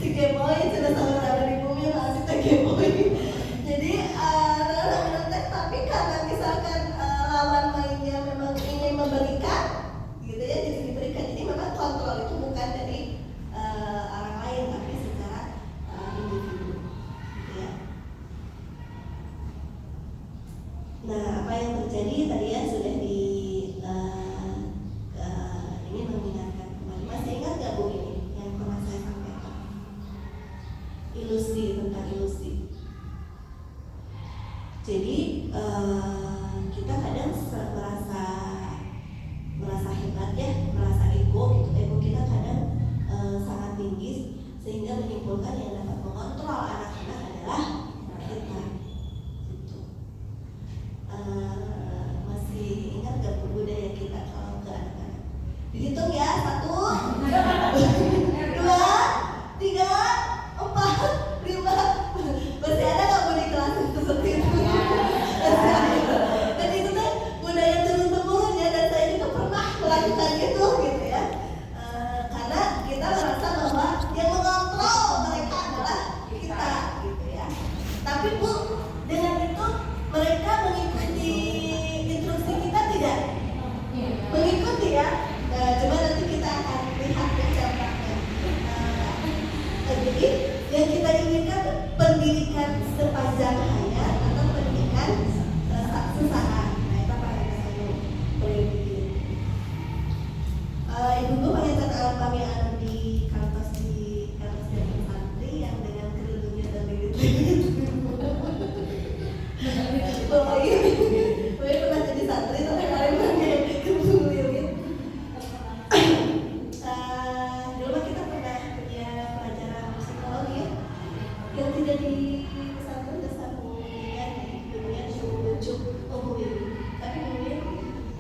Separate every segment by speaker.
Speaker 1: Si Gemoy sudah selalu ada di bumi masih teh Gemoy. Jadi anak-anak tapi karena misalkan lawan mainnya memang ingin memberikan, gitu ya, jadi diberikan. Jadi memang kontrol itu bukan dari orang lain tapi secara individu, gitu ya. Nah, apa yang terjadi tadi ya sudah ini mengingatkan kembali. Masih ingat gak Bu ini yang pernah saya sampaikan? Ilusi, tentang ilusi. Jadi kita kadang merasa hebat ya, merasa ego gitu. Ego kita kadang sangat tinggi sehingga menyimpulkan yang dapat mengontrol anak-anak adalah kita. Gitu. Masih ingat gak budaya kita kalau ke anak-anak? Dihitung ya, 1, 2, 3, 4, 5. Masih ada gak Bu di kelas seperti itu? Dan itu kan budaya turun-temurun ya, dan saya juga pernah melakukan itu gitu ya. Karena kita merasa bahwa yang mengontrol mereka adalah kita gitu ya. Tapi Bu, dengan itu mereka mengikuti instruksi kita tidak? Mengikuti ya. Nah, coba nanti kita akan lihat ya dampaknya. Jadi yang kita inginkan pendidikan sepanjang hayat atau pendidikan sesaat. Nah, itu apa yang saya boleh bikin. Ibu-ibu pengen alat kami ada di kampus dari santri yang dengan kerudungnya dan lilit-lilit. Gue pernah jadi santri sampai kali pakai kerudung lilit. Dulu kita pernah punya pelajaran psikologi ya, yang tidak di pesantren dasar umumnya di dunia lucu umumnya, tapi umumnya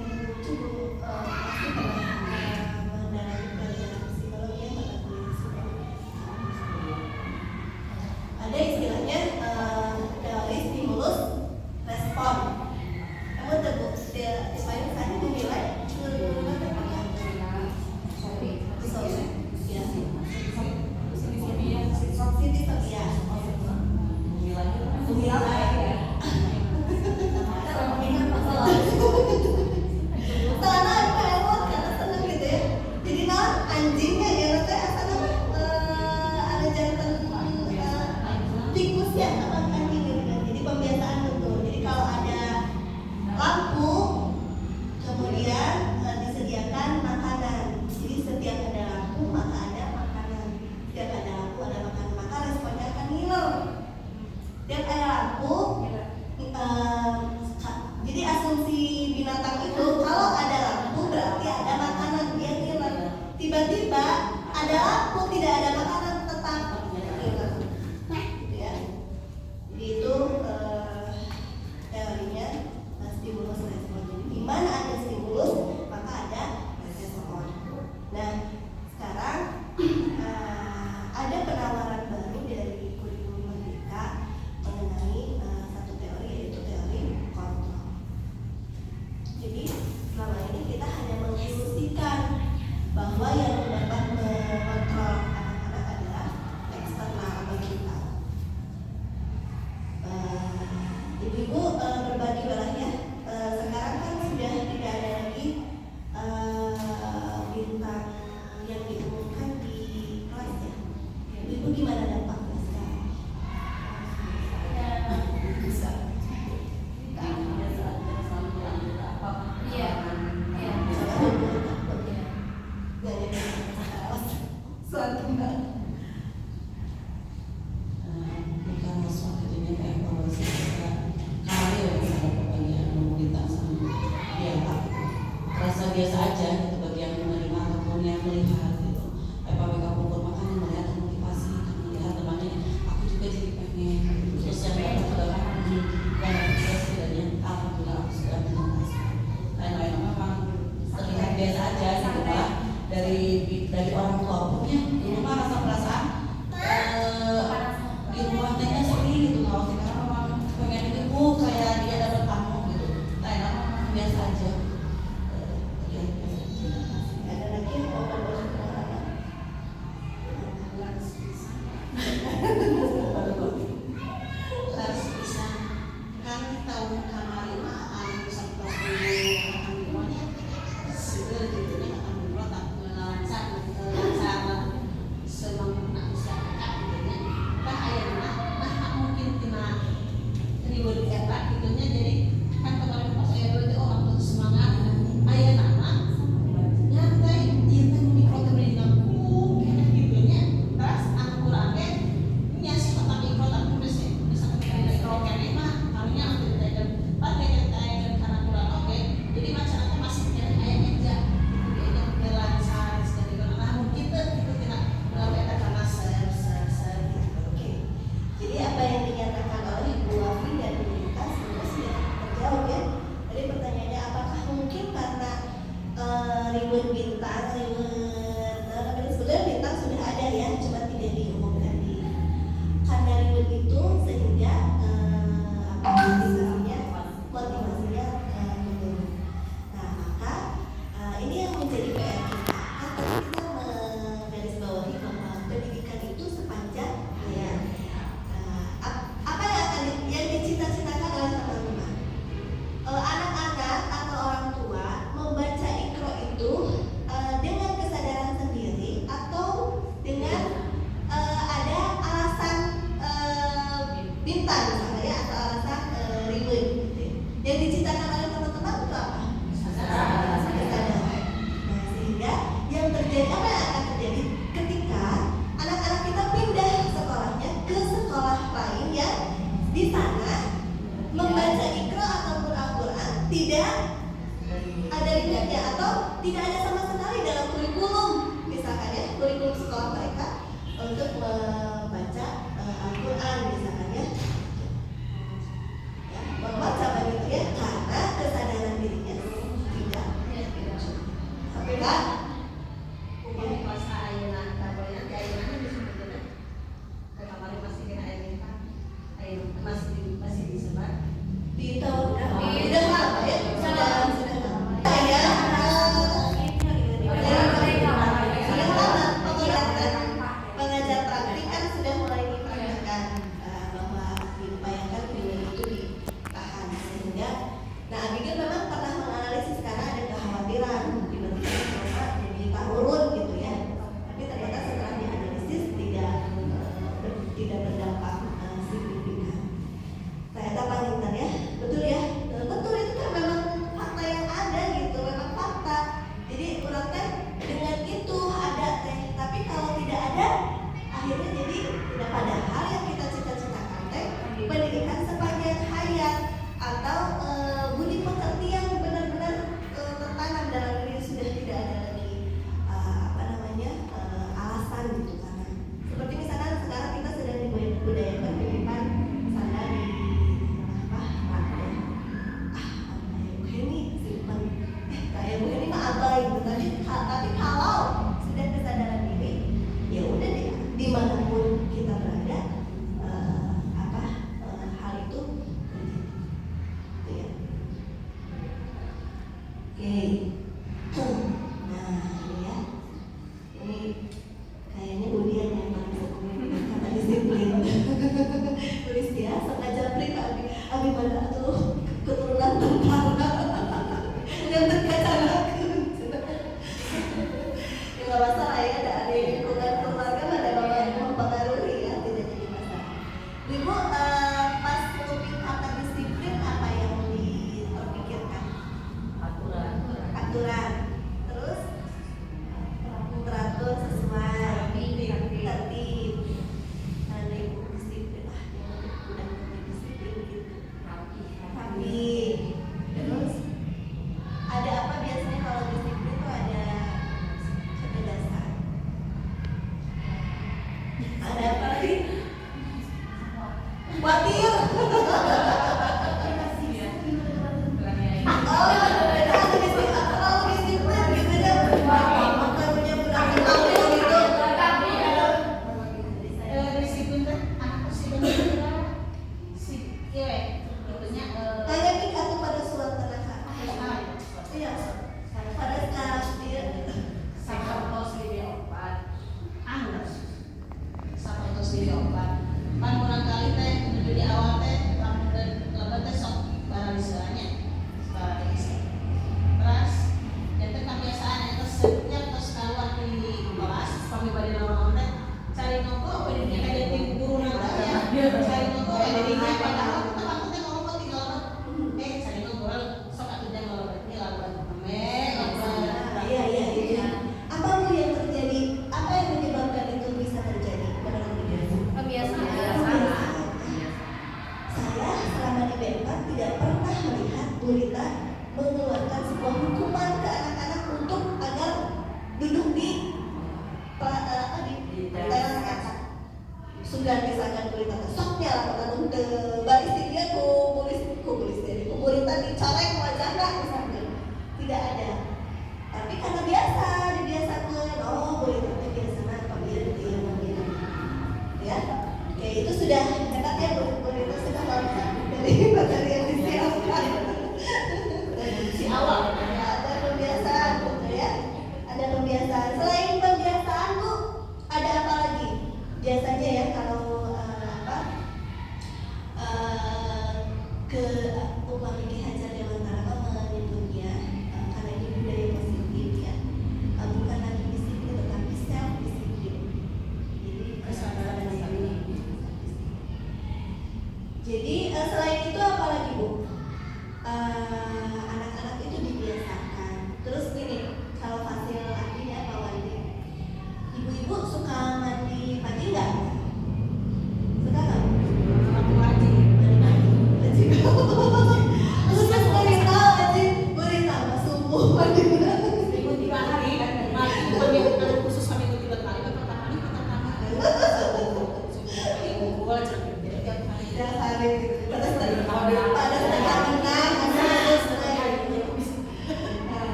Speaker 1: yang lucu pasti pernah mendalami pelajaran psikologi yang mata kuliah psikologi. Ada istilahnya teori stimulus respon. Kamu tahu istilahnya saya menilai anjingnya ya, nanti asal ada jantan tikusnya sama anjing gitu kan. Jadi pembiasaan betul. Jadi kalau ada lampu, kemudian disediakan makanan. Jadi setiap ada lampu maka ada makanan. Setiap ada lampu ada makanan, maka responnya akan ngiler. Setiap ada lampu, jadi asumsi binatang itu kalau ada lampu berarti ada makanan, dia ngiler. Tiba-tiba ada lampu tidak ada makanan, tetap ngiler. Gitu ya. Jadi itu teorinya stimulus respon. Jadi di mana ada stimulus maka ada respon. Nah, sekarang ada penawaran baru dari kurikulum Merdeka mengenai satu teori, yaitu teori kontrol. Jadi selama ini kita hanya mengilusikan bahwa yang dapat mengontrol anak-anak adalah eksternal atau kita. Ibu-ibu berbagi balanya. Sekarang kan sudah tidak ada lagi bintang yang diumumkan di kelas ya. Ibu gimana dampaknya sekarang? Bisa.
Speaker 2: Biasa aja gitu bagi yang menerima ataupun yang melihat gitu. PPWK Bogor makanya melihat motivasi kan melihat temannya, aku juga jadi pengen. Terus yang dapat juga kan yang dapat setidaknya alhamdulillah aku sudah menuntas. Lain-lain memang terlihat biasa aja gitu Pak. Dari orang tua pun ya di rumah rasa perasaan di rumah tanya sepi gitu kalau kita memang pengen itu kayak dia dapat tamu gitu. Lain-lain memang biasa aja.
Speaker 1: sehingga yang terjadi apa yang akan terjadi ketika anak-anak kita pindah sekolahnya ke sekolah lain yang di sana membaca Iqra ataupun Al-Quran tidak ada linknya atau tidak ada sama sekali dalam kurikulum, misalkan ya kurikulum sekolah mereka untuk membaca Al-Quran misalkan ya. Membaca begitu ya, karena kesadaran dirinya tidak sampai kan
Speaker 3: pas ayunan tabonya di ayunan disebutnya kemarin masih kena ayunan masih disebar
Speaker 1: di tahun sudah lama ya, sudah lama saya pengajar praktik kan sudah mulai dipraktikkan bahwa diupayakan video itu ditahan sehingga nah Abigail memang pernah menganalisis karena ada kekhawatiran tiba-tiba trauma jadi turun gitu ya, tapi ternyata setelah dianalisis tidak berdampak signifikan. Ternyata Pangintan ya, betul ya, betul itu kan memang fakta yang ada gitu, memang fakta. Jadi kurang teh dengan itu ada teh, tapi kalau tidak ada akhirnya jadi tidak pada hal yang kita cita-citakan teh pendidikan sepanjang hayat atau budi pekerti yang benar-benar tertanam dalam diri sudah tidak ada lagi alasan gitu kan. Seperti misalkan sekarang kita sedang dibudayakan titipan sana di ini simpan kayak ini mah abai gitu tapi kalau sudah kesadaran diri ya udah deh dimanapun kita berada hal itu terjadi gitu ya. Nah ini ya, ini kayaknya Budian yang paling sekuler kata disiplin. Tulis dia sengaja prik abi mana tuh keturunan tentara yang terkacau. Nggak masalah ya, dari lingkungan keluarga ada yang mempengaruhi ya, tidak jadi masalah. Ibu pas nguping kata disiplin apa yang dipikirkan? Aturan. Terus teratur sesuai tertib. Ada ibu disiplin udah disiplin gitu. Tapi terus ada apa biasanya kalau disiplin tuh ada ketegasan. Ada apa lagi? Khawatir.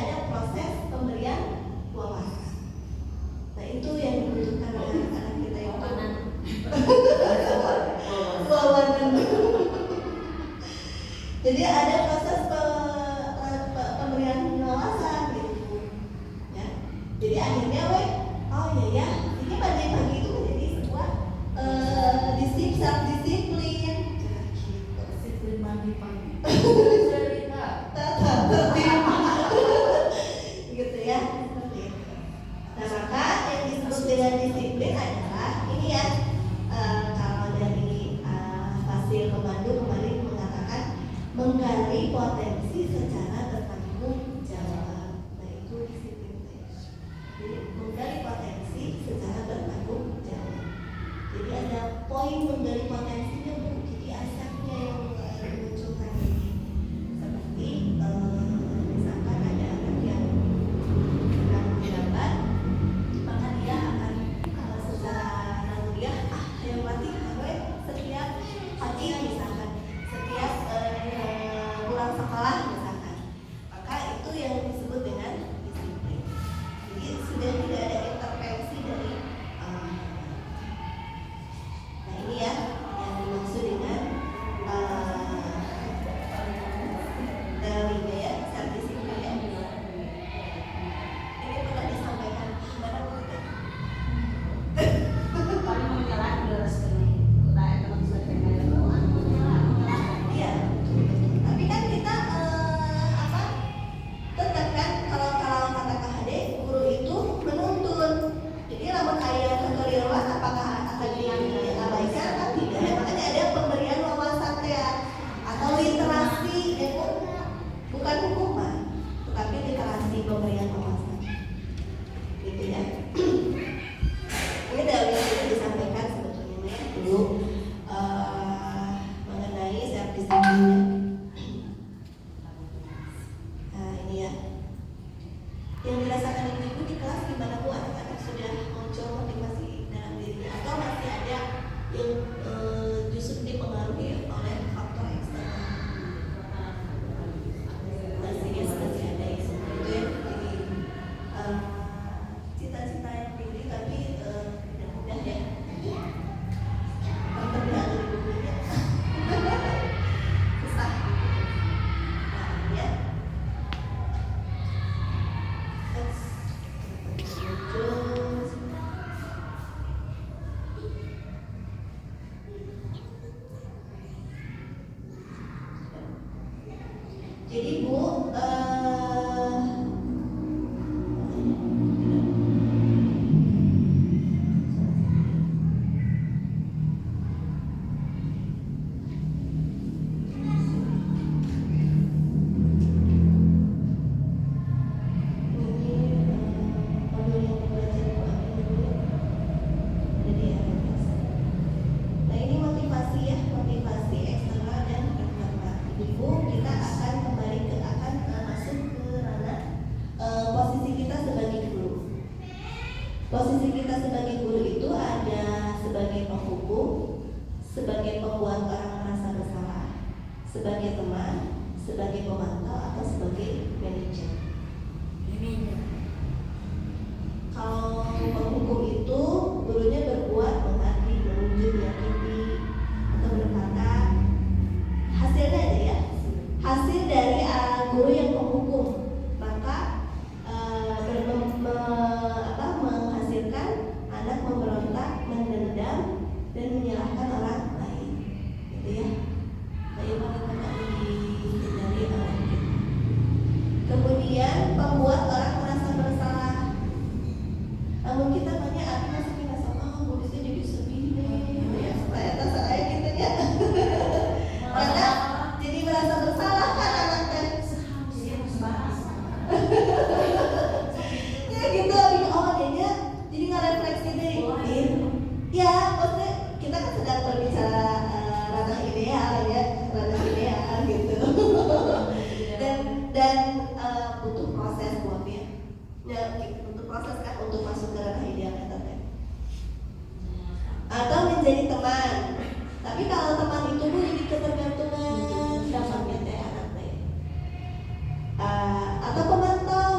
Speaker 1: ada proses pemberian wawasan. Nah itu yang dibutuhkan oleh anak-anak kita yang wawasan. Jadi ada proses pemberian wawasan gitu, ya. Jadi akhirnya oh ya, ini pagi-pagi itu menjadi sebuah disiplin.
Speaker 2: Disiplin pagi-pagi.
Speaker 1: Gitu ya. Nah maka yang disebut dengan disiplin adalah ini ya, kalau dari Fasil Komando kemarin mengatakan menggali potensi secara bertanggung jawab. Nah itu disiplin. Jadi menggali potensi secara bertanggung jawab. Jadi ada poin menggali potensinya Bu. Jadi asapnya yang dimunculkan ini. Seperti misalkan ada anak yang sedang menjabat, maka dia akan secara naluriah yang mati setiap pagi misalkan, setiap pulang sekolah misalkan, maka itu yang disebut dengan disiplin. Jadi sudah tidak ada intervensi dari nah ini ya yang dimaksud dengan dari ya sertifikat ya. Ini pernah disampaikan kepada kita.
Speaker 3: Paling mengalah udah sekali. Udah teman sebagainya.
Speaker 1: Iya, tapi kan kita tetap kan kalau kata KHD guru itu menuntun. Jadi lamun aya tutorial apakah akan diabaikan atau tidak? Ya, makanya ada pemberian wawasan ya atau literasi itu bukan hukuman, tetapi literasi pemberian wawasan. Gitu ya. Ini dari yang sudah disampaikan sebetulnya ya dulu mengenai sertifikatnya. Nah ini ya yang dirasakan ibu-ibu di kelas gimana Bu, anak-anak sudah muncul motivasi dalam diri atau masih ada yang justru dipengaruhi oleh faktor eksternal? Masih ada yang seperti itu ya. Jadi cita-cita yang tinggi tapi tidak mudah ya. Terlihat dari bukunya susah. Nah ya. Jadi Bu, nah ini motivasi ya, motivasi eksternal dan internal. Ibu kita akan kembali masuk ke ranah posisi kita sebagai guru. Posisi kita sebagai guru itu ada sebagai penghukum, sebagai pembuat orang merasa bersalah, sebagai teman, sebagai pemantau atau sebagai manajer. Kalau penghukum itu gurunya berbuat menghakimi, menunjuk, menyakiti atau berkata. Hasilnya ada ya, hasil dari guru yang penghukum maka menghasilkan anak memberontak, mendendam dan menyalahkan orang lain, gitu ya. Kayak bagaimana dihindari oleh kita. Kemudian pembuat orang merasa bersalah. Namun kita banyak arti masukin rasa budisnya jadi sedih nih, gitu ya, supaya tak saya gitu ya. Karena jadi merasa bersalah kan anaknya. Ya gitu, dia jadi nggak refleksi deh. Ya, maksudnya kita kan sedang berbicara ranah ideal ya, ranah ideal gitu. dan butuh proses buatnya. Ya, butuh proses kan untuk masuk ke ranah ideal katanya. Atau menjadi teman. Tapi kalau teman itu Bu jadi ketergantungan, dampaknya teh anak teh. Atau pemantau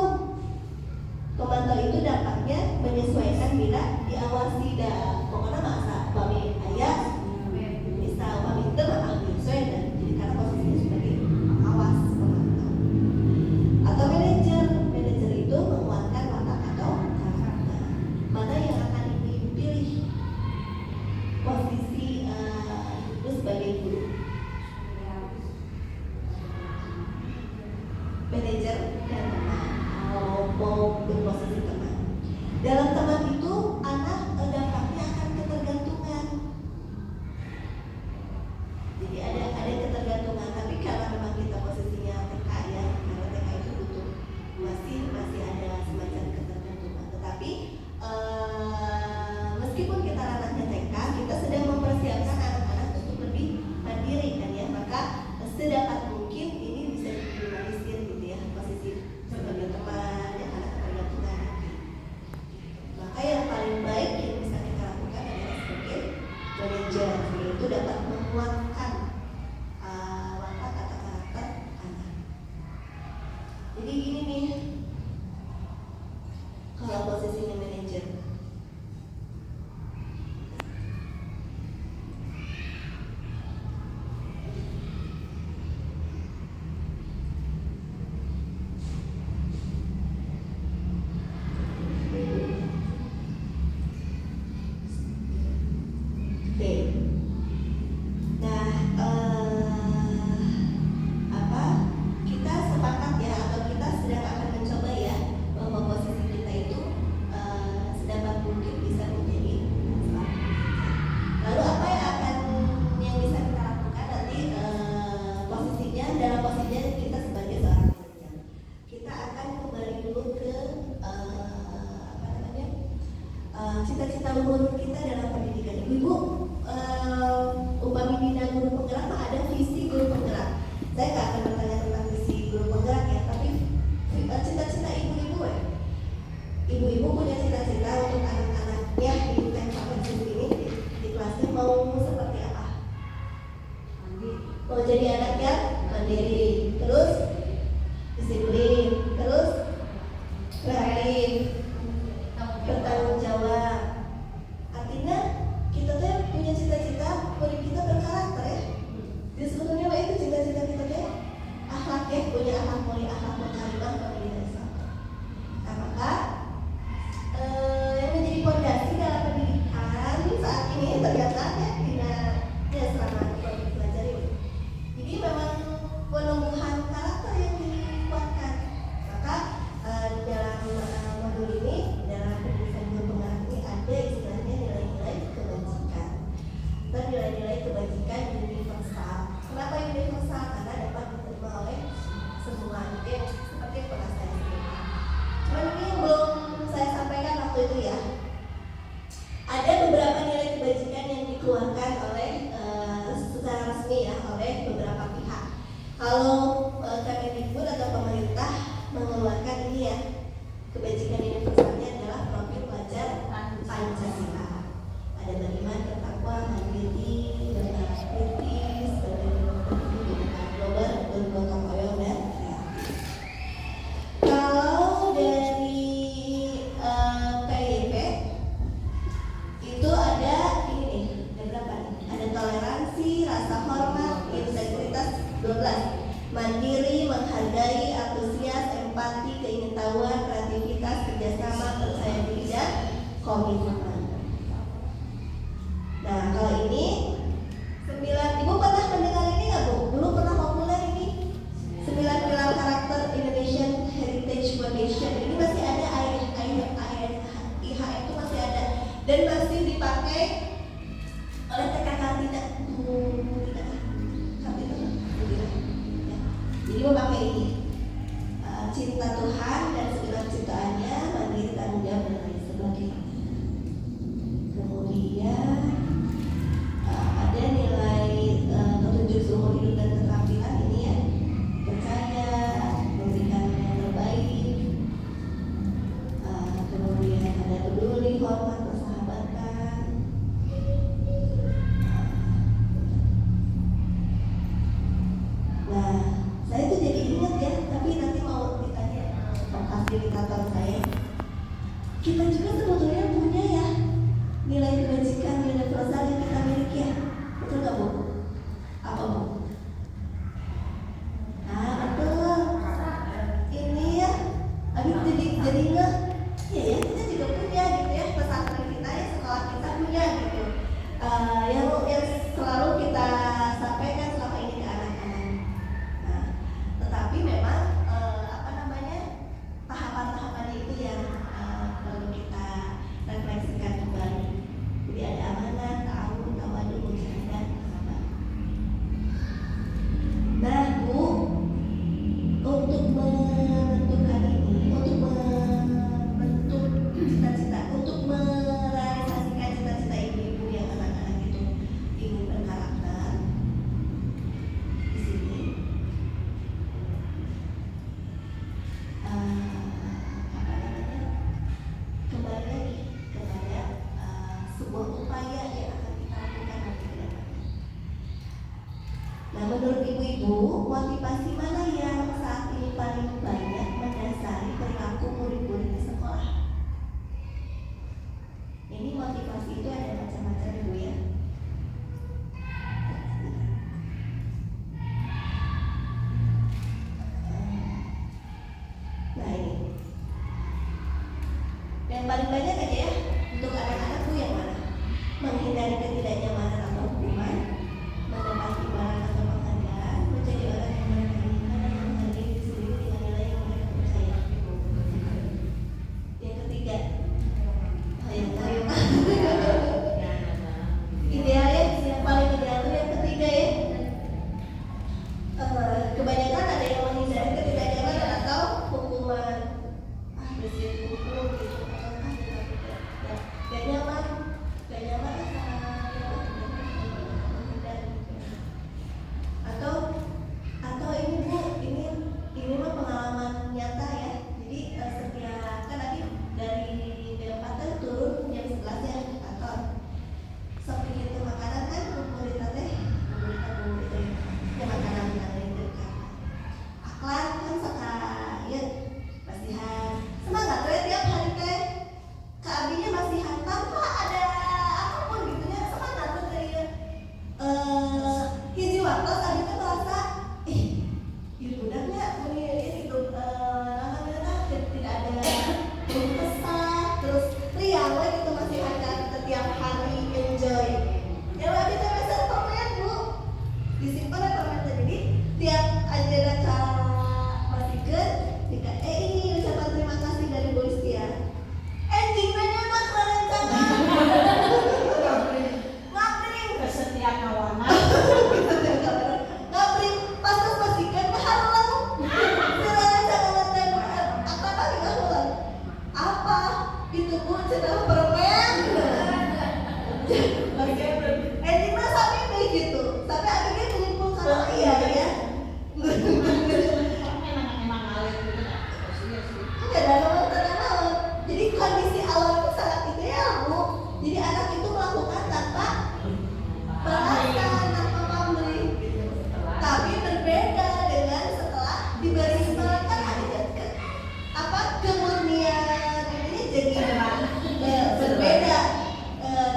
Speaker 1: mau berposisi teman. Dalam teman itu anak dampaknya akan ketergantungan. Jadi ada ketergantungan, tapi karena memang kita posisinya TK ya, karena TK itu butuh masih ada semacam ketergantungan. Tetapi meskipun kita anaknya TK, kita sedang mempersiapkan anak-anak untuk lebih mandiri kan ya, maka sedapat mungkin ini bisa diminimalisir gitu ya, posisi sebagai teman ya, anak ketergantungan. Maka yang paling baik yang bisa kita lakukan adalah sebagai manajer, yaitu dapat menguatkan watak atau karakter anak. Jadi gini nih, kalau posisinya manajer, kita sepakat ya, atau kita sedang akan mencoba ya, bahwa posisi kita itu sedapat mungkin bisa menjadi lalu apa yang bisa kita lakukan nanti, posisinya dalam posisinya kita sebagai seorang manajer, kita akan kembali dulu ke cita-cita luhur kita dalam pendidikan. Ibu, upami bina guru penggerak mah ada visi guru penggerak. Saya nggak akan bertanya tentang visi guru penggerak ya, tapi cita-cita ibu-ibu ya. Ibu-ibu punya cita-cita untuk anak-anaknya di TK ini di kelasnya mau seperti apa? Mau jadi anak yang mandiri, terus disiplin, terus kreatif, bertanggung jawab. Artinya kita tuh punya cita-cita murid kita berkarakter ya. Jadi sebetulnya itu cita-cita kita tuh akhlak ya, punya akhlak mulia, akhlak berkarakter kemudian Islam. Nah maka yang menjadi fondasi dalam pendidikan saat ini ternyata ya selama kita pelajari. Jadi memang penumbuhan karakter yang dikuatkan. Maka dalam modul ini, dalam pendidikan guru penggerak ini ada istilahnya nilai-nilai kebajikan. Dan nilai-nilai kebajikan universal. Kenapa universal? Karena dapat diterima oleh semua. Mungkin seperti yang pernah saya sampaikan. Cuman ini yang belum saya sampaikan waktu itu ya. Ada beberapa nilai kebajikan yang dikeluarkan oleh secara resmi ya, oleh beberapa pihak. Kalau Kemendikbud atau pemerintah mengeluarkan ini ya, kebajikan universalnya adalah profil pelajar Pancasila. Ada beriman, bertakwa, mandiri, berharap kritis, berdemokrasi global, bergotong royong dan kreatif. Kalau dari PIP itu ada ini nih, ada berapa nih? Ada toleransi, rasa hormat, integritas 12. Mandiri, menghargai, antusias, empati, keingintahuan, kreativitas, kerjasama, percaya diri, dan komitmen. Nah kalau ini 9, Ibu pernah mendengar ini nggak Bu? Dulu pernah populer ini 9 pilar karakter Indonesian Heritage Foundation. Ini masih ada, IHF itu masih ada dan masih dipakai oleh TK Kartina. Jadi memakai ini cinta Tuhan dan segala ciptaannya, mandiri, tanggung jawab dan lain sebagainya. Kemudian ada nilai petunjuk seumur hidup dan keterampilan ini ya, percaya, memberikan yang terbaik. Kemudian ada peduli, hormat, persahabatan. Nah saya tuh jadi ingat ya, tapi nanti mau ditanya fasilitator saya. Kita juga sebetulnya punya ya nilai kebajikan universal yang kita miliki ya, betul nggak Bu? Apa Bu? Nah betul. Ini ya, habis jadi nggak? Iya ya, kita juga punya gitu ya, pesantren kita ya, sekolah kita punya gitu. Yang selalu kita sampaikan selama ini ke anak-anak. Nah, tetapi memang tahapan-tahapannya Ibu, motivasi mana yang saat ini paling banyak mendasari perilaku murid-murid di sekolah? Ini motivasi itu ada macam-macam Ibu ya. Nah ini yang paling banyak aja ya untuk anak-anak Bu yang mana? Menghindari ketidaknyamanan atau hukuman, mendapat imbalan atau penghargaan, menjadi orang yang mereka inginkan dan menghargai diri sendiri dengan nilai yang mereka percaya. Yang ketiga, ideal ya, yang paling ideal itu yang ketiga ya. Kebanyakan ada yang menghindari ketidaknyamanan atau hukuman, bersihin kuku gitu, gak nyaman atau ini Bu, ini mah pengalaman nyata ya. Jadi setiap kan tadi dari B4 kan turun jam 11 ya ke kantor. Sok bikin makanan kan murid teh, ya makanan yang dekat. Akhlak kan suka ya basihan. Semangat we tiap hari teh. Keabinya basihan tanpa ada apapun gitu ya, semangat tuh kayak hiji waktu tadi tuh merasa ieu budaknya ini itu namanya tidak ada kesah terus riang we gitu masih ada setiap hari enjoy. Ya lebih kita bisa permen Bu. Disimpan permen jadi tiap ada acara masihkeun jika ini ucapan terima kasih dari Bu Listia. Ending banyak makanan jangan ngapring
Speaker 3: Kesetia kawanan.
Speaker 1: ngapring pas pastikan keharulan serangan jangan tembak apa tadi keharulan apa itu Bu cenah permen ending mah sampai kayak gitu sampai akhirnya menyimpulkan iya ya
Speaker 3: Emang alit gitu.
Speaker 1: enggak ada naon. Jadi kondisi awal itu sangat ideal Bu. Jadi anak itu melakukan tanpa perasaan, tanpa pamrih gitu. Tapi berbeda dengan setelah diberi semangat kan ada apa kemurnian ini jadi berbeda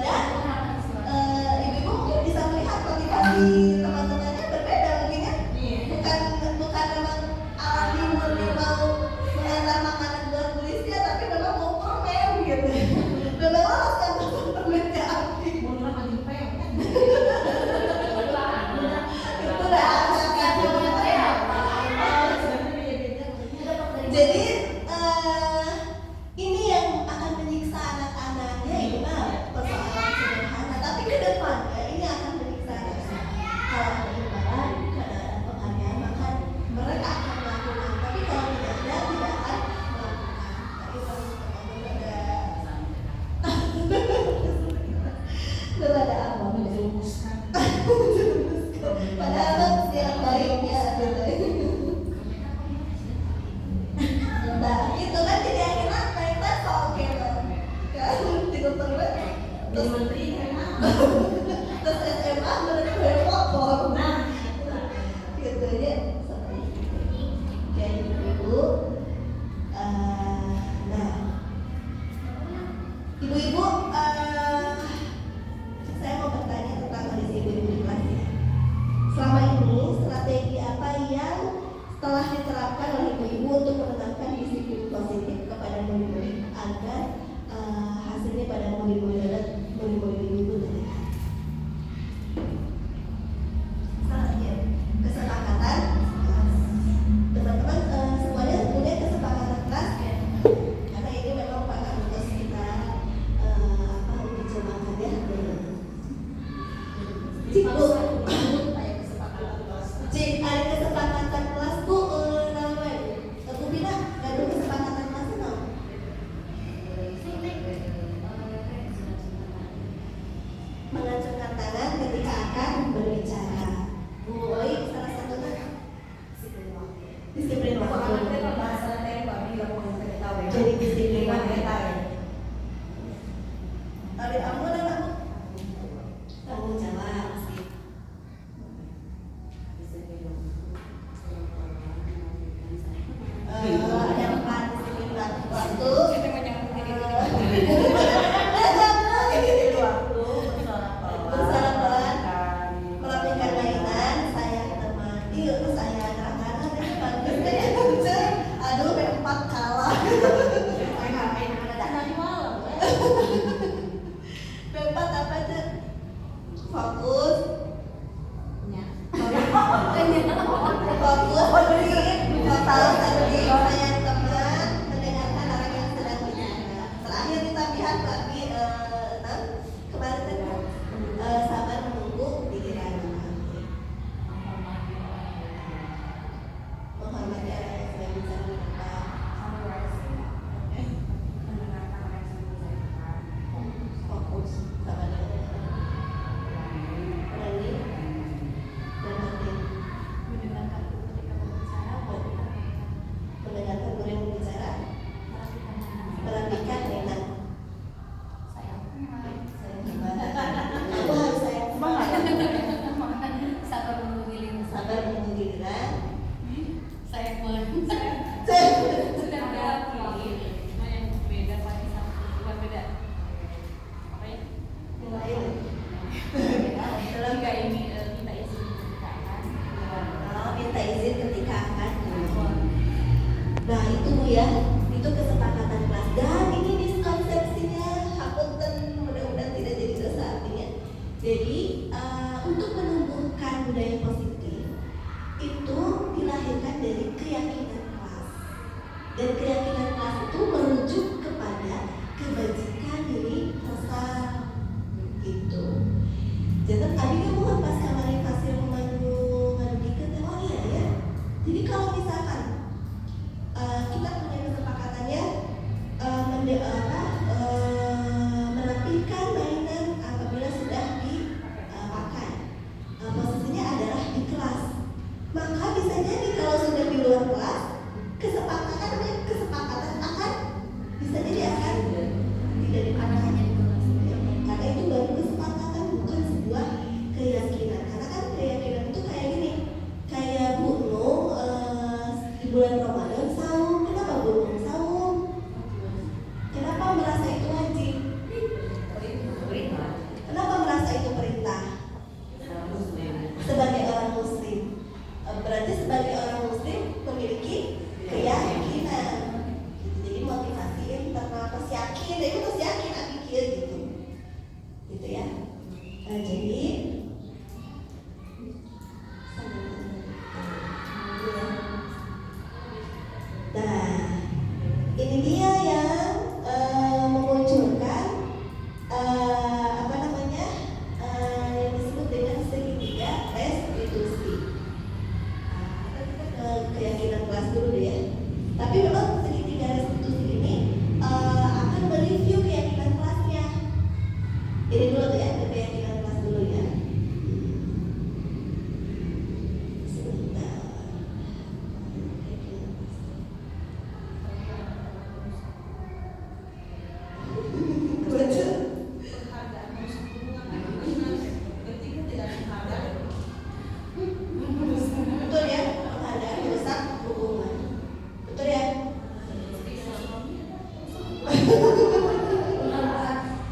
Speaker 1: dan ibu-ibu mungkin bisa melihat motivasi teman-temannya berbeda mungkin ya. Bukan memang alami murni mau mengantar makanan buat Bu Listia, tapi memang mau permen gitu. Memang lolos kan permennya Abi.
Speaker 3: Mundur lagi peng kan.
Speaker 1: Itu dah anak-anak yang jadi ini yang akan menyiksa anak-anaknya ini mah persoalan sederhana, tapi ke depannya ini akan menyiksa anak-anak. Kalau ada imbalan, kalau ada penghargaan, maka mereka akan melakukan. Tapi kalau tidak ada, tidak akan melakukan. Tapi kalau belum ada apa
Speaker 3: Menjerumuskan.
Speaker 1: padahal setiap baiknya gitu. Nah, itu kan jadi akhirnya mereka oke kan tidak terlibat
Speaker 3: Jadi menteri kan.
Speaker 1: terus SMA mereka motor
Speaker 3: Nah,
Speaker 1: gitu ya seperti itu. Jadi ibu nah ibu-ibu saya mau bertanya tentang kondisi ibu-ibu di kelas ya. Selama ini strategi apa yang telah diterapkan oleh ibu-ibu untuk menetapkan disiplin positif kepada murid-murid agar hasilnya pada murid-murid ibu terlihat? Selanjutnya, kesepakatan teman-teman semuanya punya kesepakatan kelas ya? Karena ini memang Pak Karutas kita uji cobakan ya. Cikgu Cik, ada kesepakatan kelas Bu, namanya Bu Bina, ada kesepakatan kelas itu? Mengacungkan tangan ketika akan berbicara. Bu Oi, salah satunya disiplin waktu. Jadi disiplin waktu. Tadi kamu dan aku tanggung jawab.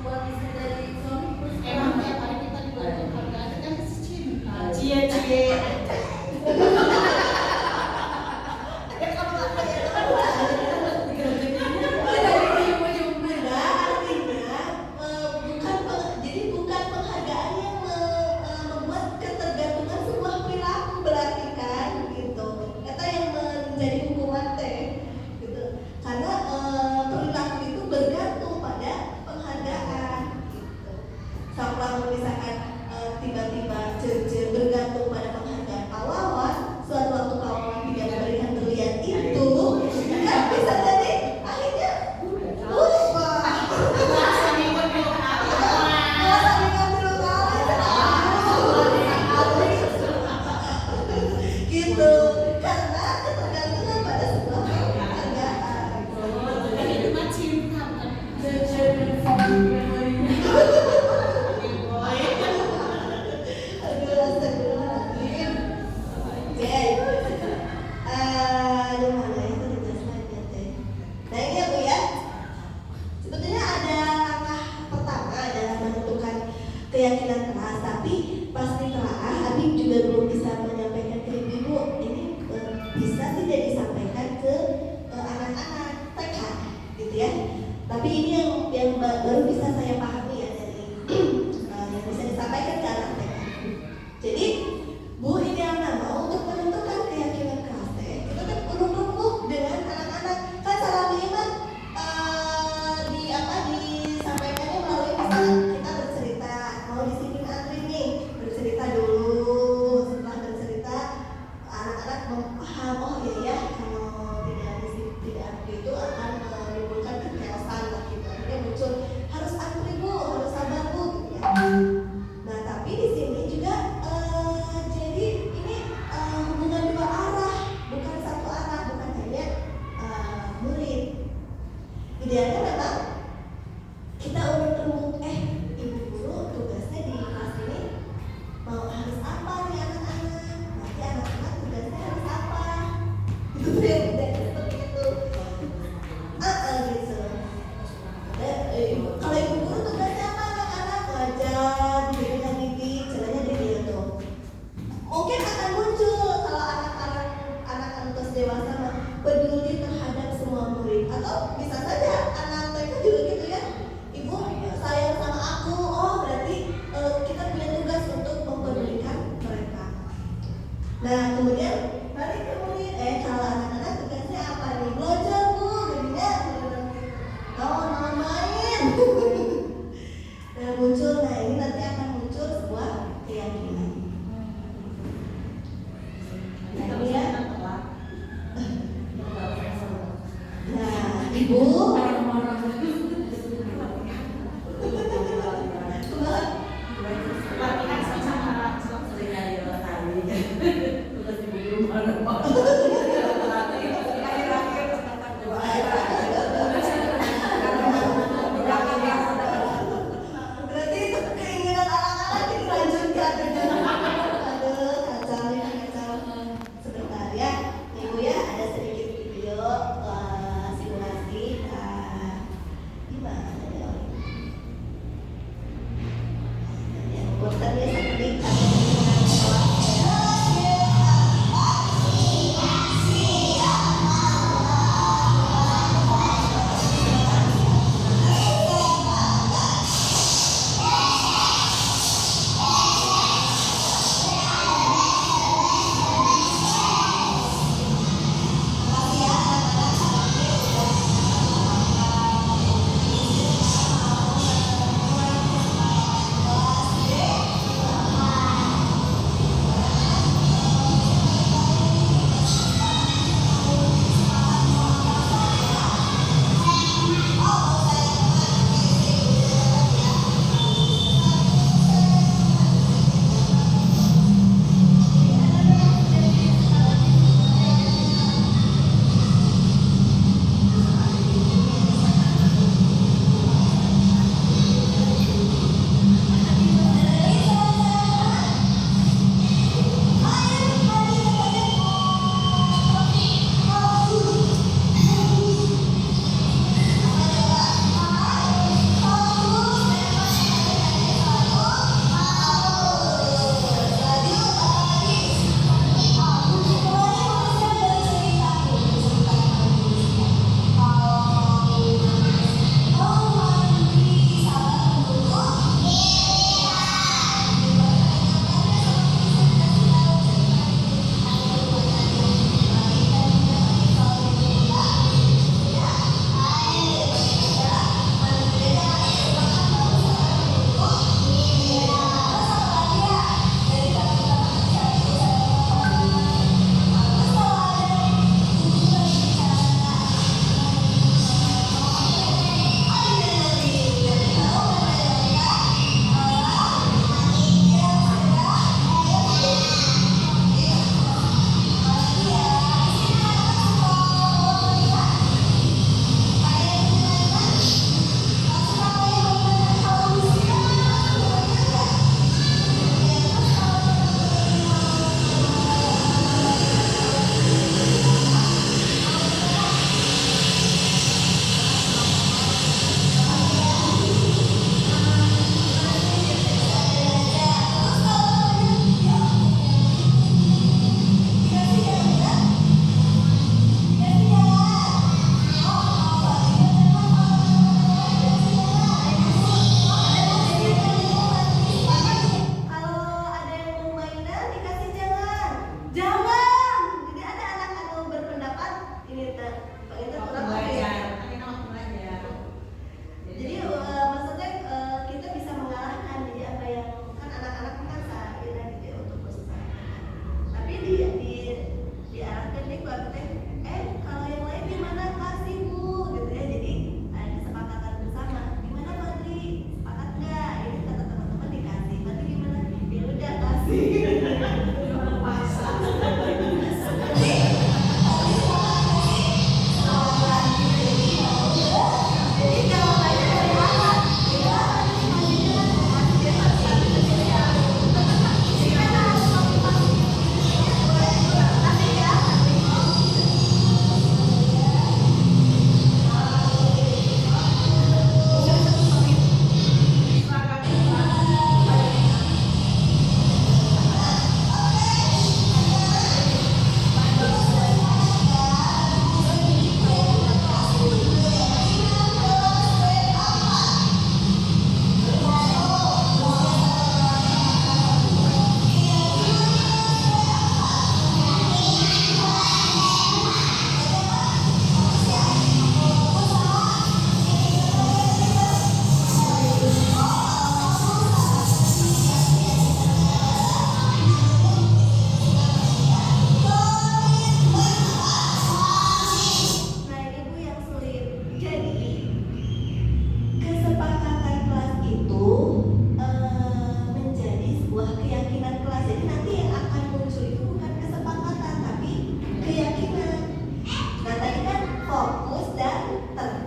Speaker 3: buat istri dari suami terus
Speaker 4: Emang tiap hari kita dibantu harga kan cinta.
Speaker 1: Cie. Bukan penghargaan yang membuat ketergantungan sebuah perilaku, berarti kan gitu. Kata yang menjadi hukuman teh gitu. Karena perilaku itu bergantung pada penghargaan gitu. Kalau misalkan tiba-tiba bergantung pada penghargaan pahlawan, suatu waktu pahlawan tidak memberikan berlian itu, kan bisa jadi akhirnya lupa. Gitu, karena ketergantungan pada sebuah penghargaan.
Speaker 4: Kan itu mah cinta bukan.
Speaker 1: Aduh, astagfirullahaladzim. Oke. Aduh, mana itu di slide-nya teh. Nah ini ya Bu ya. Sebetulnya ada langkah pertama adalah menentukan keyakinan keras, tapi pas ditelaah Abi juga belum bisa menyampaikan ke ibu ini bisa tidak disampaikan ke anak-anak TK gitu ya. Tapi ini yang baru bisa saya pahami ya dari yang bisa disampaikan ke anak TK. Jadi Bu idealnya mau untuk menentukan keyakinan keras teh itu kan urung-urung dengan anak-anak kan cara beriman disampaikannya melalui misalnya kita bercerita mau disiplin antri nih, bercerita dulu, setelah bercerita anak-anak memaham oh ya kalau tidak antri itu akan menimbulkan kechaosan lah gitu. Akhirnya muncul harus antri Bu, harus sabar Bu gitu ya. Nah tapi di sini juga jadi ini hubungan dua arah, bukan satu arah, bukan hanya murid. Idealnya memang kita urut-urut ibu guru tugasnya di kelas ini mau harus apa nih anak-anak, nanti anak-anak tugasnya harus apa itu tuh yang idealnya seperti itu gitu. Kalau ibu guru tugasnya apa anak-anak ngajar, diberikan didik, caranya dia tuh mungkin akan muncul kalau anak-anak terus dewasa peduli terhadap semua murid, atau bisa saja anak TK juga gitu ya, ibu sayang sama aku, oh berarti kita punya tugas untuk mempedulikan mereka. Nah kemudian balik ke murid, kalau anak-anak tugasnya apa nih, belajar Bu, jadinya mau main. Nah muncul, nah ini nanti akan muncul sebuah keyakinan. Kemudian, nah ibu berarti itu keinginan anak-anak dilanjutkan. Aduh, kacau sebentar ya ibu ya, ada sedikit video simulasi gimana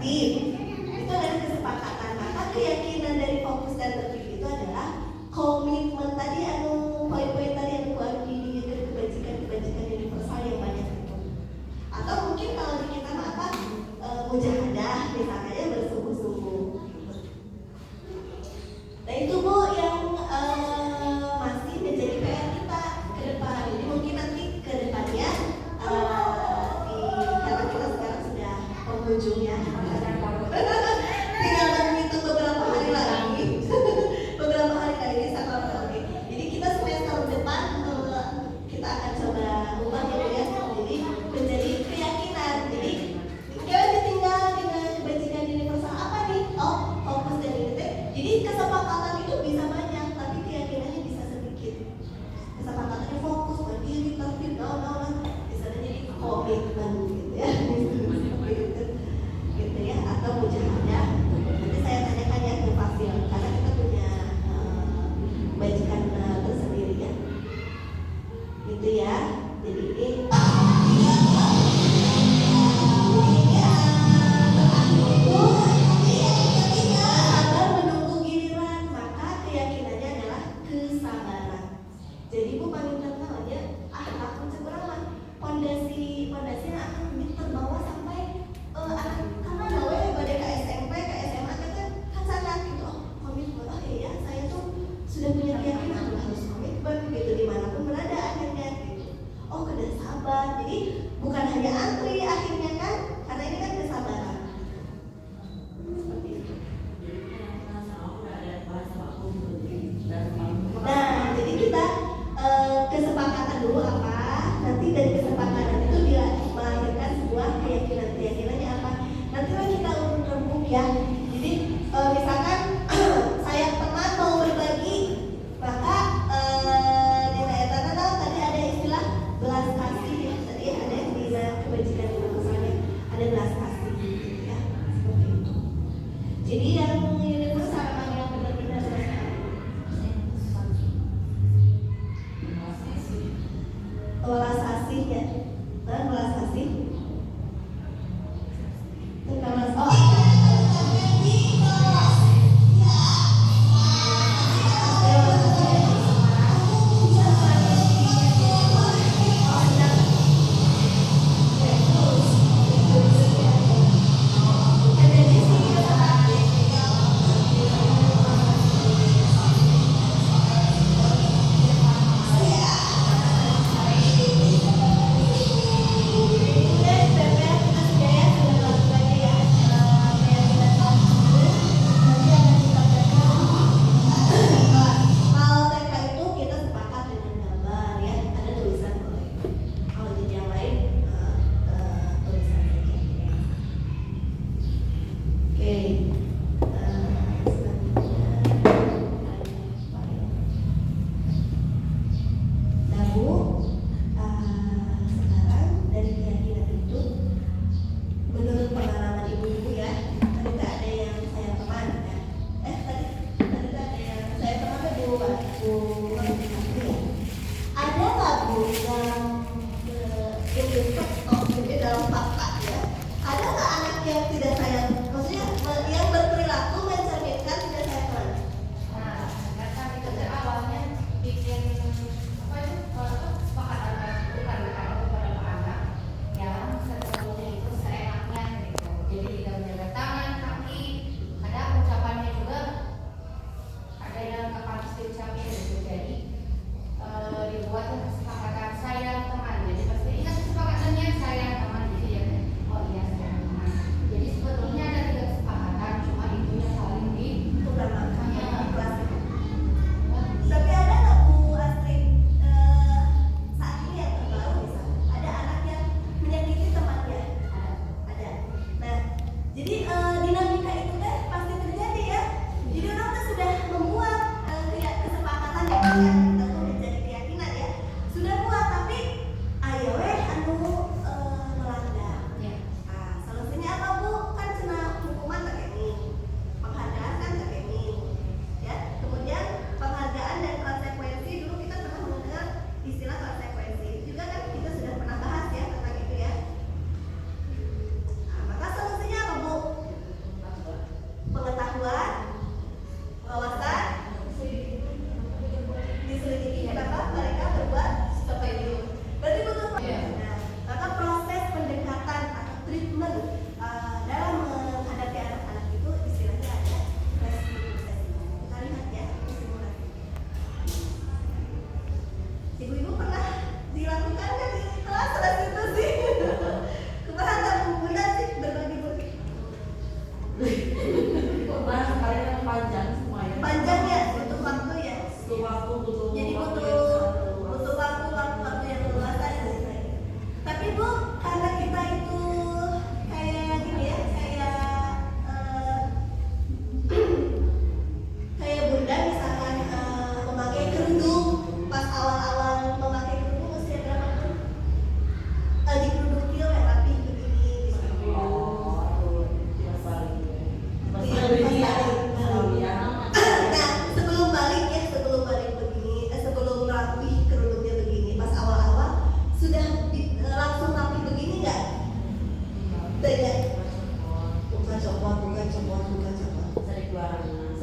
Speaker 1: tertib. Itu adalah kesepakatan. Maka keyakinan dari fokus dan tertib itu adalah komitmen tadi poin-poin tadi anu didikan kebajikan universal yang banyak itu. Atau mungkin kalau di kita mah apa mujahadah misalnya bersungguh-sungguh. Nah itu Bu yang masih menjadi PR kita ke depan. Jadi mungkin nanti ke depannya karena kita sekarang sudah penghujung ya. Tinggal menghitung beberapa hari lagi. Beberapa hari lagi sakral lagi. Jadi kita semester depan kita akan coba ubah gitu ya. Jadi menjadi keyakinan. Jadi kita ditinggal dengan kebajikan universal apa nih? Oh, fokus dan unity. Jadi kesepakatan itu bisa banyak, tapi keyakinannya bisa sedikit. Kesepakatannya fokus, berdiri, tertib, bisa jadi komitmen gitu ya. Gitu ya, atau mujahadah. Nanti saya tanyakan ya ke Fasil, karena kita punya bajikan tersendiri ya. Gitu ya. Jadi ini sabar menunggu giliran, maka keyakinannya adalah kesabaran. Jadi Bu paling terkenal aja, aku seberapa pondasinya akan terbawa sampai karena gawe pada ke SMP, ke SMA kan sadar gitu, komitmen, iya saya tuh sudah punya keyakinan harus komitmen gitu dimanapun berada akhirnya gitu. Oh kena sabar, jadi bukan hanya antri akhirnya kan, karena ini kan kesabaran. Seperti itu. Nah, jadi kita kesepakatan dulu apa, nanti dari kesepakatan itu dia melahirkan sebuah keyakinannya apa. Nanti lah kita urut-urut ya. Jadi misalkan saya teman mau berbagi, maka di ayat tadi ada istilah belas kasih ya. Tadi ada di kebajikan universalnya ada belas kasih gitu ya. Seperti itu. Jadi yang universal yang benar-benar belas kasih ya, belas kasih. Dalam fakta ya, ada nggak anak yang tidak sayang? Maksudnya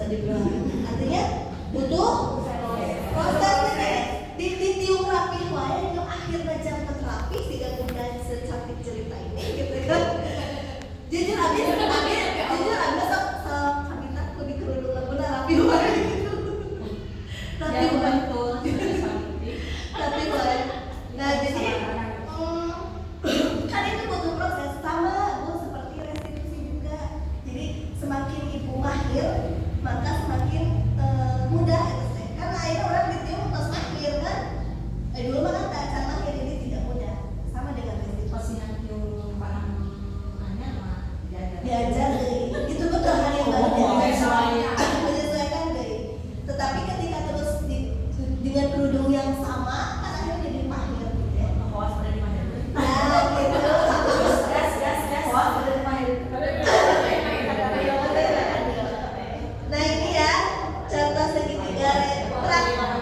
Speaker 1: dibilang. Artinya butuh prosesnya ditiung rapi wae yang akhirnya jangan rapi sehingga kemudian secantik cerita ini gitu kan. Jujur abis sok kabita lebih kerudungan benar rapi wae gitu. Rapi wae rapi wae. Nah jadi kan itu butuh proses sama Bu seperti restitusi juga. Jadi semakin ibu mahir maka semakin mudah itu teh. Karena akhirnya orang ditium pas mahir kan. Dulu mah kan cara mahir ini tidak mudah. Sama dengan restitusi. Diajar deh. Itu betul hal yang baru menyesuaikan deh. Tetapi ketika terus dengan kerudung yang sama kan akhirnya jadi mahir gitu ya. Nah gitu. Nah ini ya contoh segitiga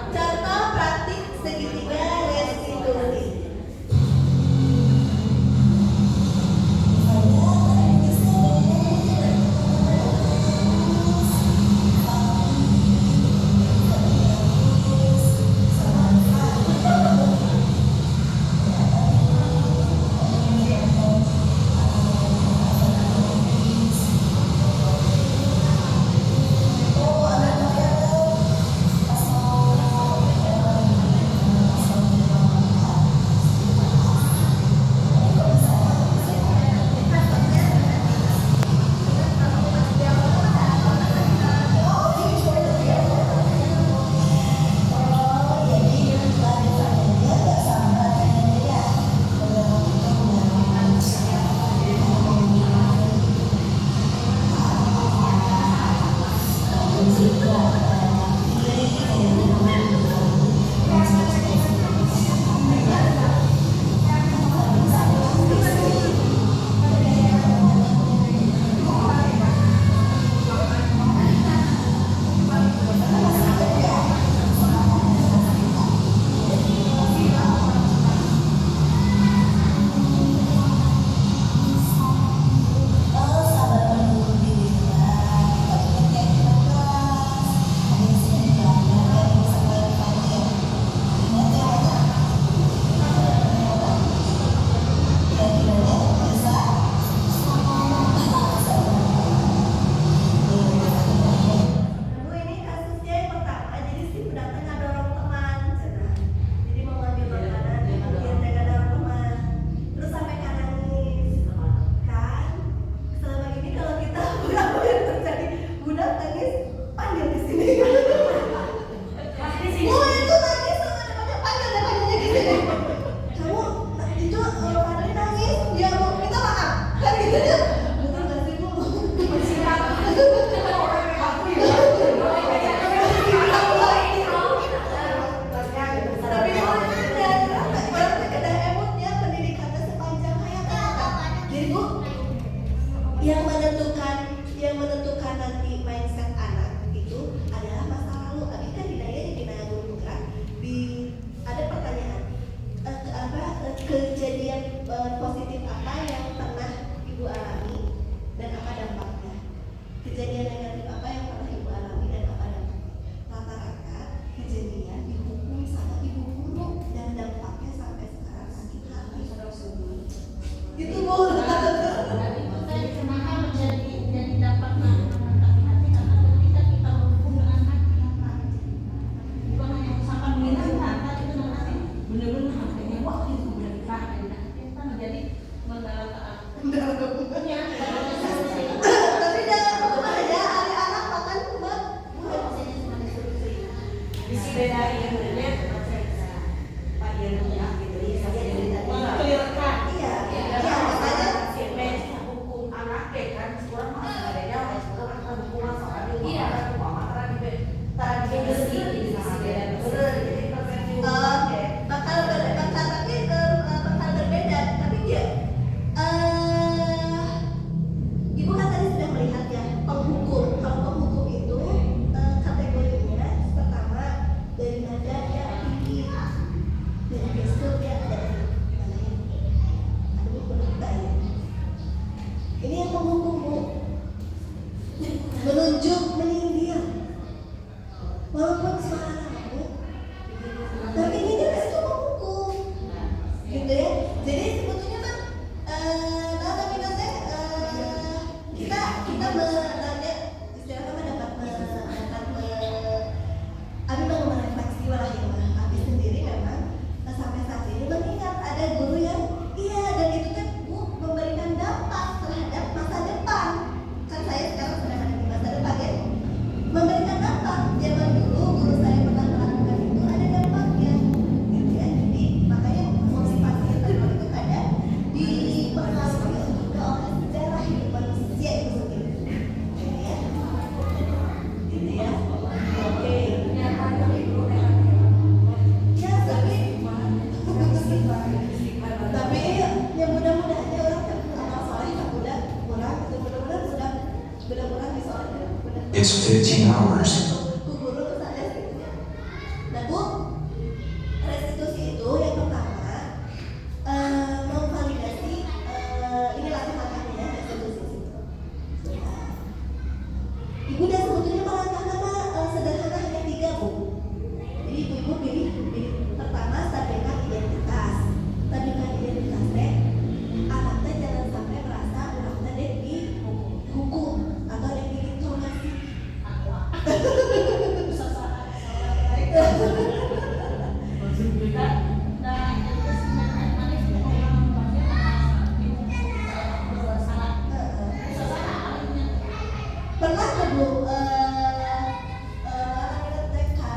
Speaker 1: contoh praktik segitiga restitusi. Yang menentukan nanti mindset anak itu adalah masa lalu. Abi kan didaya di guru gerak ada pertanyaan kejadian positif apa yang pernah ibu alami dan apa dampaknya, kejadian negatif apa yang pernah ibu alami dan apa dampaknya. Rata-rata kejadian dihukum sama ibu guru dan dampaknya sampai sekarang sakit hati. Itu boleh. Ini yang menghukum, Bu. Menunjuk, menyindir.
Speaker 5: It's 15 hours.
Speaker 1: Bu guru ke saya gitu ya. Nah Bu, restitusi itu yang pertama memvalidasi ini langkah-langkahnya ya restitusi. Ibu dan sebetulnya langkah-langkah sederhana hanya 3 Bu. Jadi ibu pilih pertama stabilkan identitas. Stabilkan identitas teh anaknya jangan sampai merasa anaknya deh dihukum atau deh diinterogasi. Pernah ke Bu ke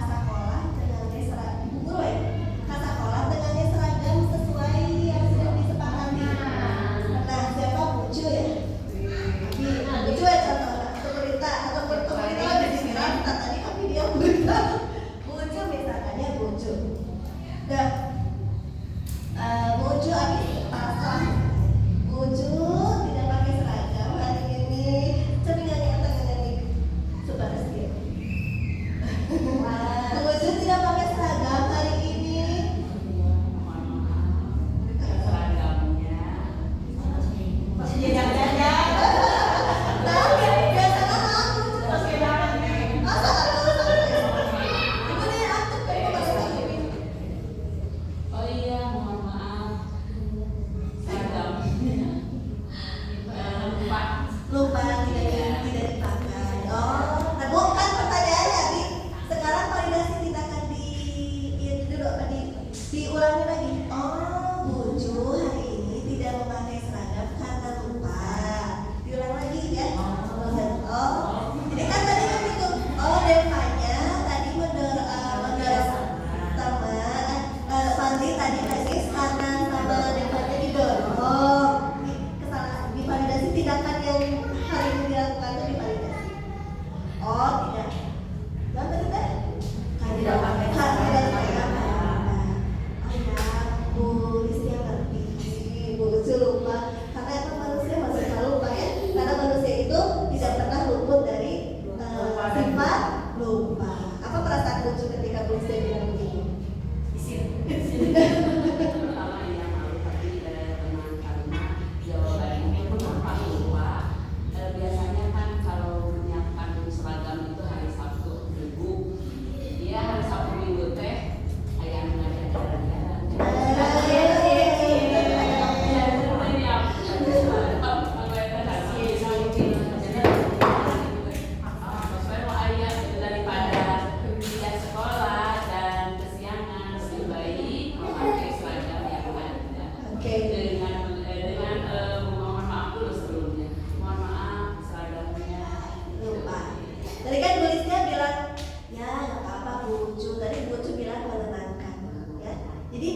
Speaker 1: sekolah dengan seragam ibu guru ya ke sekolah dengan seragam sesuai yang sudah disepakati. Nah siapa Bucu ya? Bucu ya contohnya atau berita ataupun pemerintah ada di sini tadi kami dia berita Bucu misalnya Bucu. Nah Bucu habis pasang Bucu tidak pakai seragam hari ini cenderung yang tangannya nih super skill. Bucu tidak pakai seragam hari ini. Nah, biasanya aku masa ibu nih aktif kan kemarin ini.
Speaker 2: Oh iya, mohon maaf. Seragam.
Speaker 1: Lupa tidak dipakai. Oh, nah bukan pertanyaannya Bi. Sekarang validasi tindakan diulangi lagi. Oh, Bucu hari ini tidak memakai seragam karena lupa. Diulang lagi ya. Oh, jadi kan tadi kan itu. Oh, Devanya tadi mendorong sama Fandi tadi kasih kanan sama Devanya didorong. Kesalahan divalidasi tindakan yang hari ini dilakukan itu divalidasi. Oh tidak. Dan tadi teh kan tidak pakai seragam. Oh ya, Bu Rizky ngerti. Bu Rizky lupa. Karena itu manusia masih selalu lupa ya. Karena manusia itu tidak pernah luput dari sifat lupa. Apa perasaan Bucu ketika Bu Rizky bilang begini?
Speaker 3: Pertama ya malu tapi tenang karena jawabannya kenapa lupa. Biasanya kan kalau menyiapkan seragam itu hari Sabtu Minggu, dia hari Sabtu Minggu teh ayam ngajak jalan-jalan. Daripada dia sekolah dan kesiangan lebih baik memakai seragam yang ada.
Speaker 1: Oke.
Speaker 3: Dengan mohon maaf dulu sebelumnya. Mohon maaf seragamnya
Speaker 1: Lupa. Tadi kan Bu Rizky bilang ya nggak apa-apa Bucu. Tadi Bucu bilang menenangkan ya. Jadi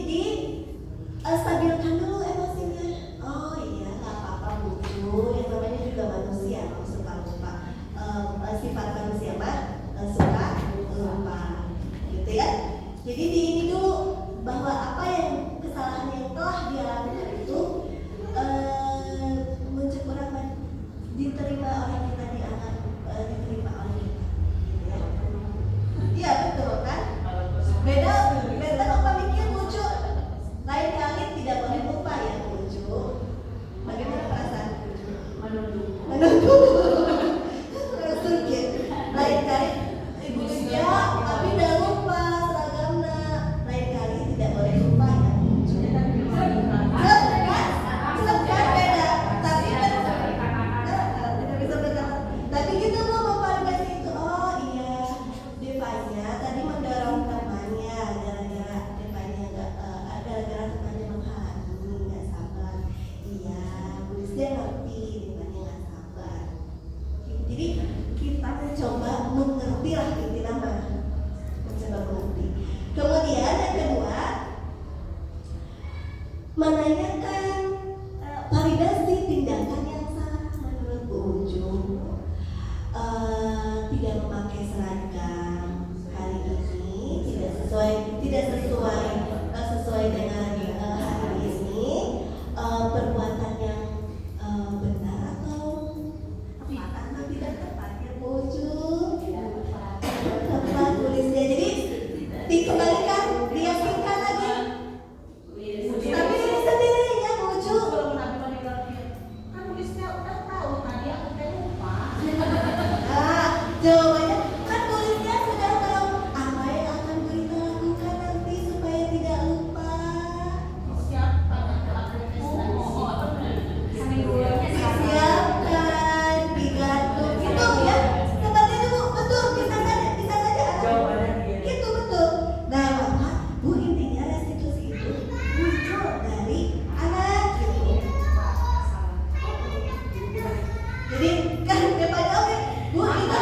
Speaker 1: stabilkan dulu emosinya. Oh iya nggak apa-apa Bucu. Yang namanya juga manusia suka lupa. Sifat manusia mah suka lupa. Gitu ya. Jadi di ini dulu bahwa apa yang kesalahan yang telah dia lakukan itu kurang diterima oleh kita dianggap diterima oleh kita. Gitu ya. Iya betul kan? Beda apa mikir Bucu. Lain kali tidak boleh lupa ya Bucu. Bagaimana perasaan Bucu? Menunggu. Sedikit. Lain kali ibu ya, tapi udah lupa seragamnya. Lain kali tidak boleh lupa ya Bucu. Klub kan beda. Tapi tidak bisa berkata. Tapi kita mau memvalidasi itu. Oh iya, Devanya tadi mendorong temannya gara-gara Devanya gara-gara temannya menghalangi nggak sabar. Iya, Bu Rizky ngerti Devanya nggak sabar. Jadi kita mencoba mengerti lah intinya mah. Mencoba mengerti. Kemudian yang kedua menanyakan validasi tindakan yang salah menurut Bu Ujung. Tidak memakai seragam hari ini tidak sesuai dengan hari ini perbuatan yang benar atau tidak tepat ya Bu Ujung. Jawabannya kan tulisnya sudah tahu apa yang akan kita lakukan nanti supaya tidak lupa.
Speaker 4: Siapa aku
Speaker 1: Siapkan digantung itu ya seperti itu Bu. Betul, bisa saja anak itu betul. Nah maka Bu, intinya restitusi itu muncul dari anak gitu. Jadi kan daripada oke Bu itu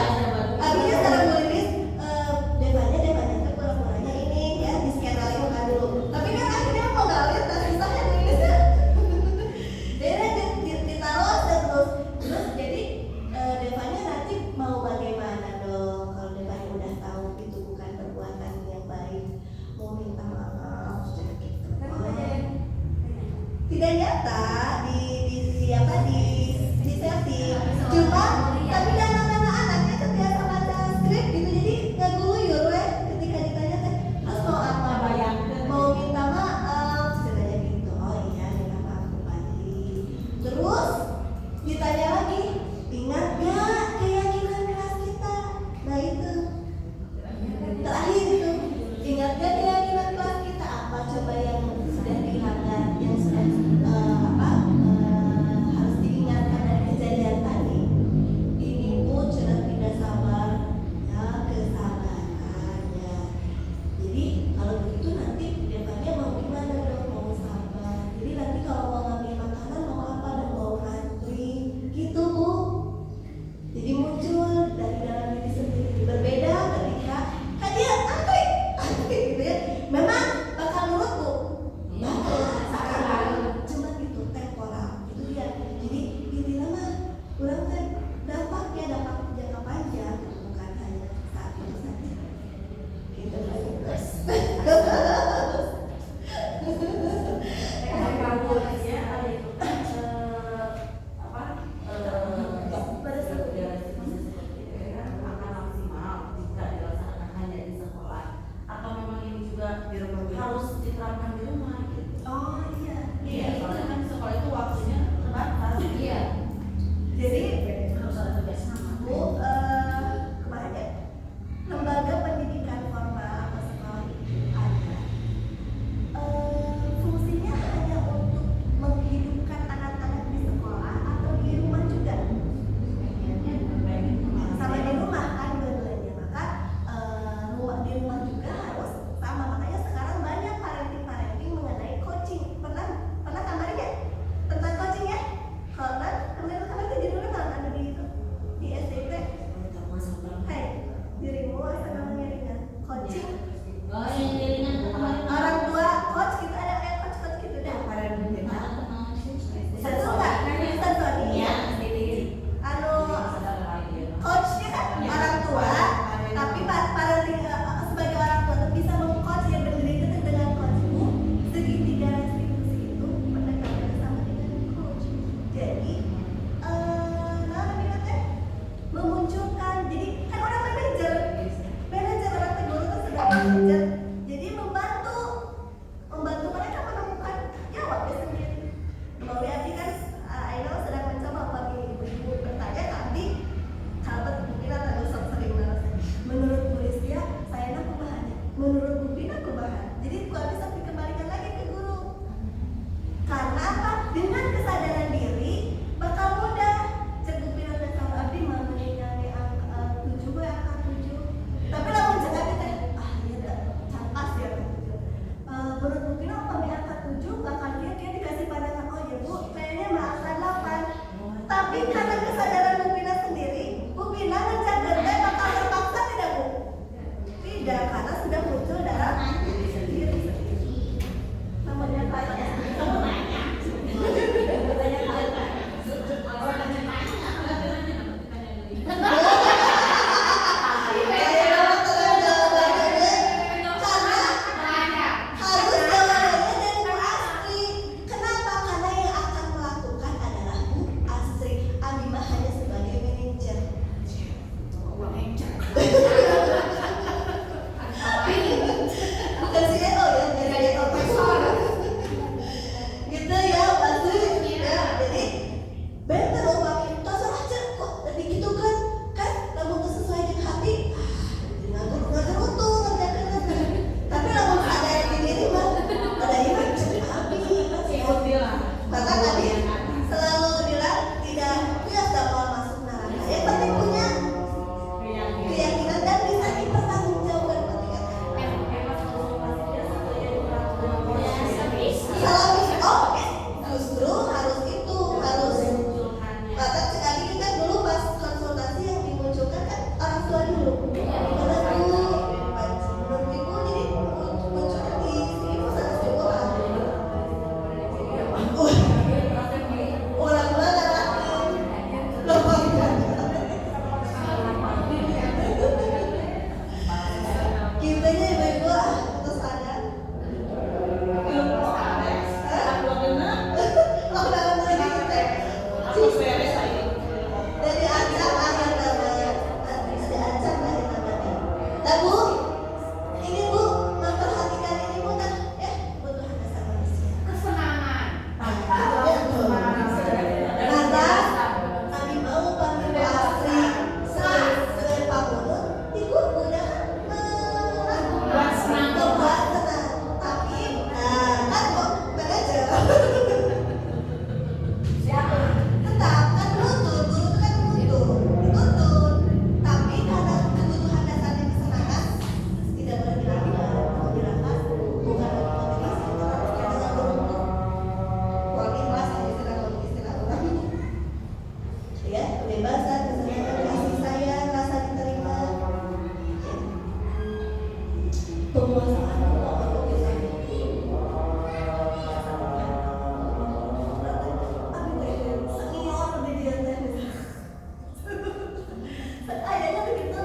Speaker 1: kayaknya begitu.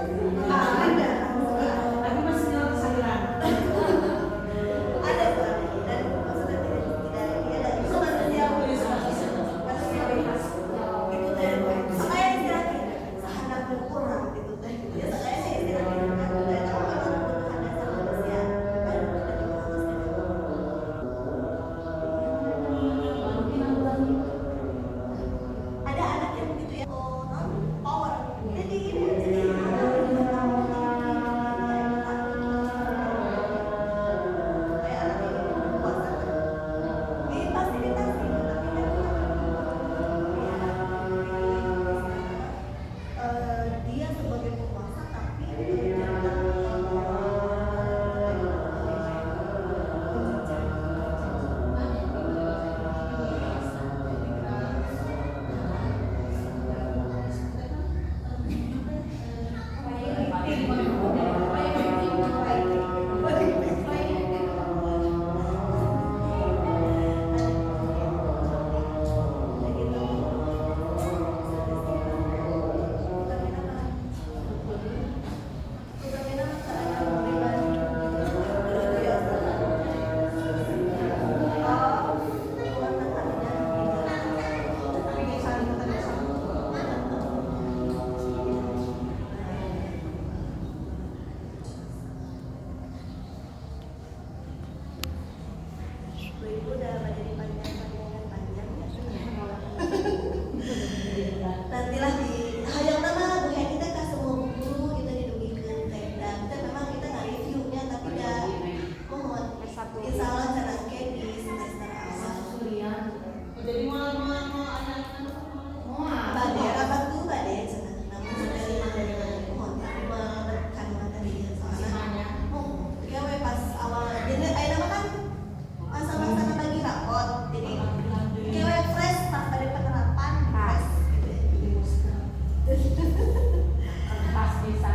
Speaker 1: Ada.
Speaker 4: Tapi masih nyawa kesadaran.
Speaker 1: Ada tuh, dan maksudnya tidak dia ada itu manusia bebas itu teh saya istilahnya sahana berkurang gitu teh ya saya istilahnya kan udah tahu kalau kebutuhan dasar manusia kan ada anak yang begitu ya non power jadi kayak anak ini puasa difasilitasi tapi dia sebagai penguasa tapi ibu udah jadi panjang nantilah di hayang nama Bu Heni teh ka semua guru kita didugikeun tenda kita memang kita nggak reviewnya tapi dah mohon insya Allah cenah ke di semester awal
Speaker 4: Jadi mau anak-anak
Speaker 1: bade rabatku bade cenah namun dari mohon tapi menekan materi soalnya gawe pas awal jadi aya nama kan masa-masa bagi rapot jadi gawe fresh pas pada penerapan fresh gitu ya
Speaker 3: Pas bisa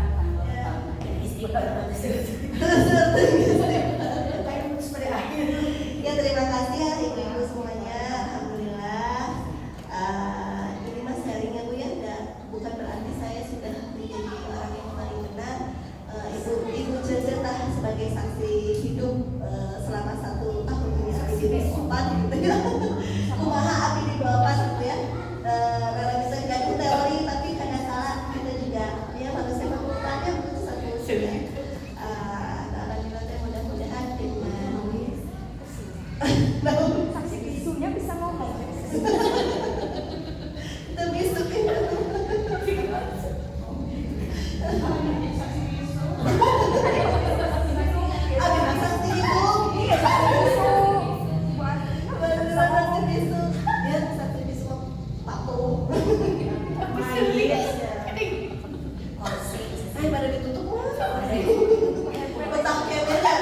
Speaker 1: ya terima kasih ya ibu-ibu semuanya alhamdulillah ini mas sharingnya Bu ya bukan berarti saya sudah menjadi orang yang paling benar ibu cerita sebagai saksi hidup selama 1 tahun ini abdi di 4 gitu ya kumaha abdi di 24 gitu ya kalau bisa gaduh teori tapi kadang salah kita juga ya manusia berkurangnya butuh satu ya alhamdulillah mudah-mudahan dengan
Speaker 4: saksi bisunya bisa ngomong.
Speaker 1: kita besok ada saksi ibu iya saksi bisu dia saksi bisu patung pada ditutup petang kebeda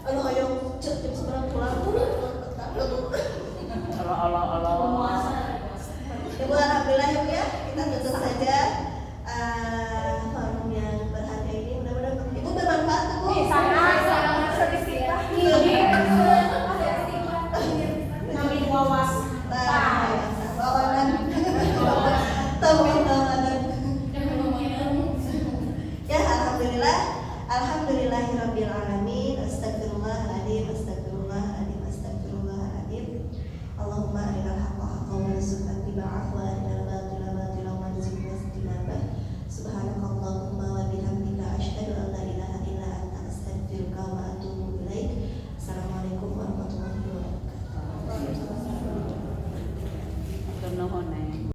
Speaker 1: kalau ayo cek jam seberang pulang Ibu alhamdulillah ya Bu ya kita tutup saja forum yang berharga ini mudah-mudahan Ibu bermanfaat tuh Bu
Speaker 4: Kami wawas.
Speaker 1: Ya alhamdulillah alhamdulillahirabbil alamin astagfirullahaladzim astagfirullahaladzim astagfirullahaladzim Allahumma arinal haqqa haqqan warzuqna ittiba'ahu wa arinal batila batilan warzuqna ijtinabah subhanakallahumma wa bihamdika asyhadu an la ilaha illa anta astaghfiruka wa atubu ilaik. Assalamualaikum warahmatullahi wabarakatuh.
Speaker 3: Nuhun